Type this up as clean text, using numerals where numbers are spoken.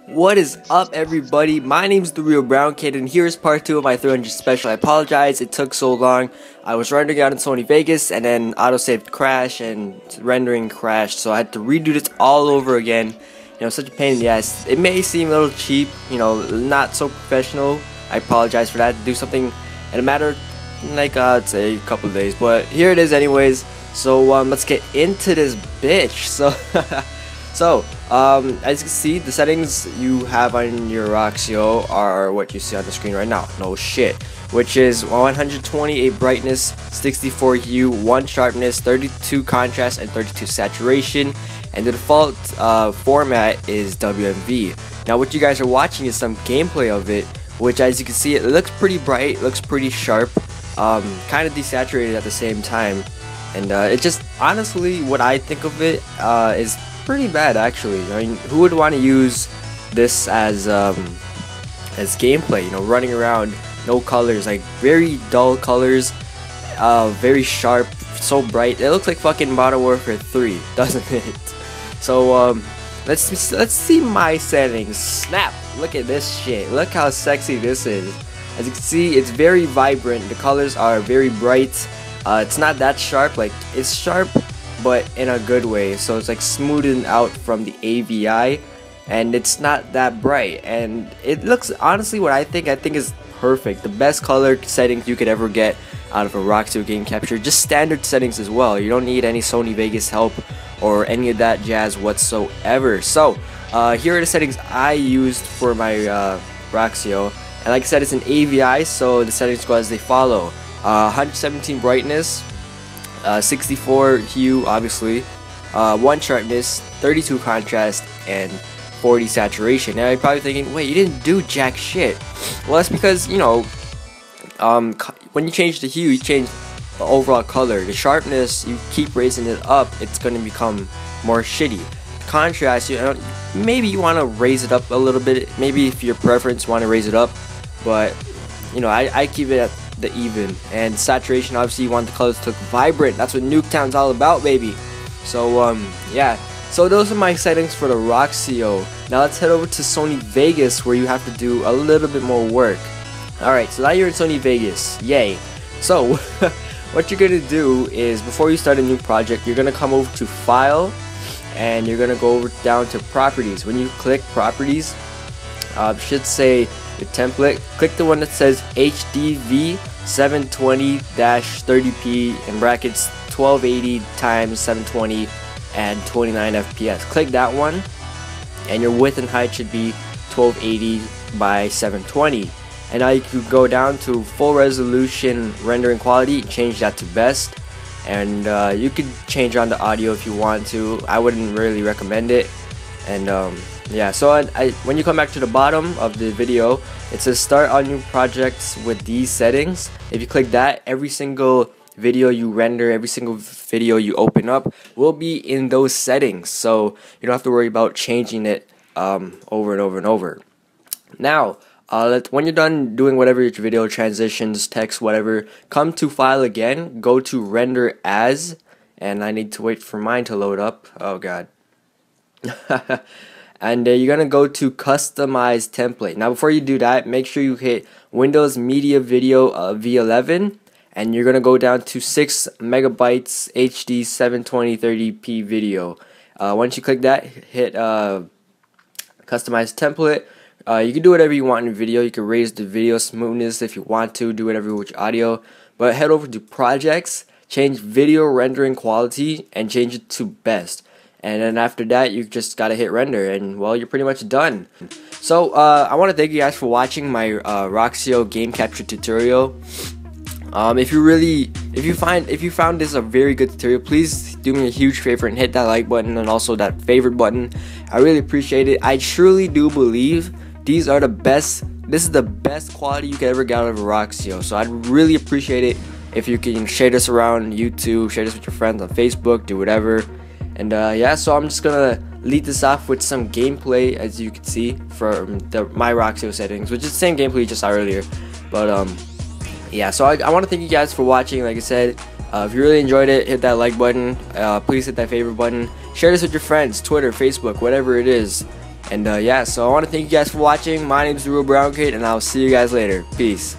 What is up, everybody? My name's The Real Brown Kid, and here's part 2 of my 300 special. I apologize, it took so long. I was rendering out in Sony Vegas, and then autosave crashed, and rendering crashed, so I had to redo this all over again. You know, such a pain in the ass. It may seem a little cheap, you know, not so professional. I apologize for that. Do something in a matter of, like, I'd say a couple of days, but here it is anyways. So, let's get into this bitch. As you can see, the settings you have on your Roxio are what you see on the screen right now. No shit. Which is 128 brightness, 64 hue, 1 sharpness, 32 contrast, and 32 saturation. And the default format is WMV. Now what you guys are watching is some gameplay of it, which as you can see, it looks pretty bright, looks pretty sharp, kind of desaturated at the same time. And it just, honestly, what I think of it is pretty bad actually. I mean, who would want to use this as gameplay? You know, running around, no colors, like very dull colors, very sharp, so bright. It looks like fucking Modern Warfare 3, doesn't it? So let's see my settings. Snap! Look at this shit. Look how sexy this is. As you can see, it's very vibrant. The colors are very bright. It's not that sharp. Like, it's sharp, but in a good way, so it's like smoothed out from the AVI, and it's not that bright, and it looks, honestly, what I think is perfect. The best color settings you could ever get out of a Roxio game capture, just standard settings as well. You don't need any Sony Vegas help or any of that jazz whatsoever. So here are the settings I used for my Roxio, and like I said, it's an AVI, so the settings go as they follow. 117 brightness, 64 hue, obviously, 1 sharpness, 32 contrast, and 40 saturation. Now you're probably thinking, wait, you didn't do jack shit. Well, that's because, you know, when you change the hue, you change the overall color. The sharpness, you keep raising it up, it's going to become more shitty. Contrast, you know, maybe you want to raise it up a little bit. Maybe if your preference, want to raise it up, but you know, I keep it at the even. And saturation, obviously you want the colors to look vibrant. That's what Nuketown's all about, baby. So yeah, so those are my settings for the Roxio. Now let's head over to Sony Vegas, where you have to do a little bit more work. Alright, so now you're in Sony Vegas, yay. So what you're gonna do is, before you start a new project, you're gonna come over to File, and you're gonna go over down to Properties. When you click Properties, should say your template, click the one that says HDV 720-30p in brackets 1280 times 720 and 29 FPS. Click that one, and your width and height should be 1280 by 720. And now you can go down to full resolution rendering quality, change that to best, and you could change on the audio if you want to. I wouldn't really recommend it. And yeah, so when you come back to the bottom of the video, it says start on new projects with these settings. If you click that, every single video you render, every single video you open up will be in those settings, so you don't have to worry about changing it over and over and over. Now when you're done doing whatever your video, transitions, text, whatever, come to File again, go to Render As, and I need to wait for mine to load up. Oh god. And you're gonna go to Customize Template. Now before you do that, make sure you hit Windows Media Video V11, and you're gonna go down to 6 megabytes HD 720-30p video. Once you click that, hit Customize Template. You can do whatever you want in video. You can raise the video smoothness if you want to, do whatever with your audio, but head over to Projects, change Video Rendering Quality, and change it to Best. And then after that, you just gotta hit render, and well, you're pretty much done. So I want to thank you guys for watching my Roxio game capture tutorial. If you found this a very good tutorial, please do me a huge favor and hit that like button and also that favorite button. I really appreciate it. I truly do believe these are the best. This is the best quality you could ever get out of a Roxio. So I'd really appreciate it if you can share this around YouTube, share this with your friends on Facebook, do whatever. And yeah, so I'm just gonna lead this off with some gameplay, as you can see from my Roxio settings, which is the same gameplay you just saw earlier. But yeah, so I want to thank you guys for watching. Like I said, if you really enjoyed it, hit that like button. Please hit that favorite button. Share this with your friends, Twitter, Facebook, whatever it is. And yeah, so I want to thank you guys for watching. My name is the Real Brown Kid, and I'll see you guys later. Peace.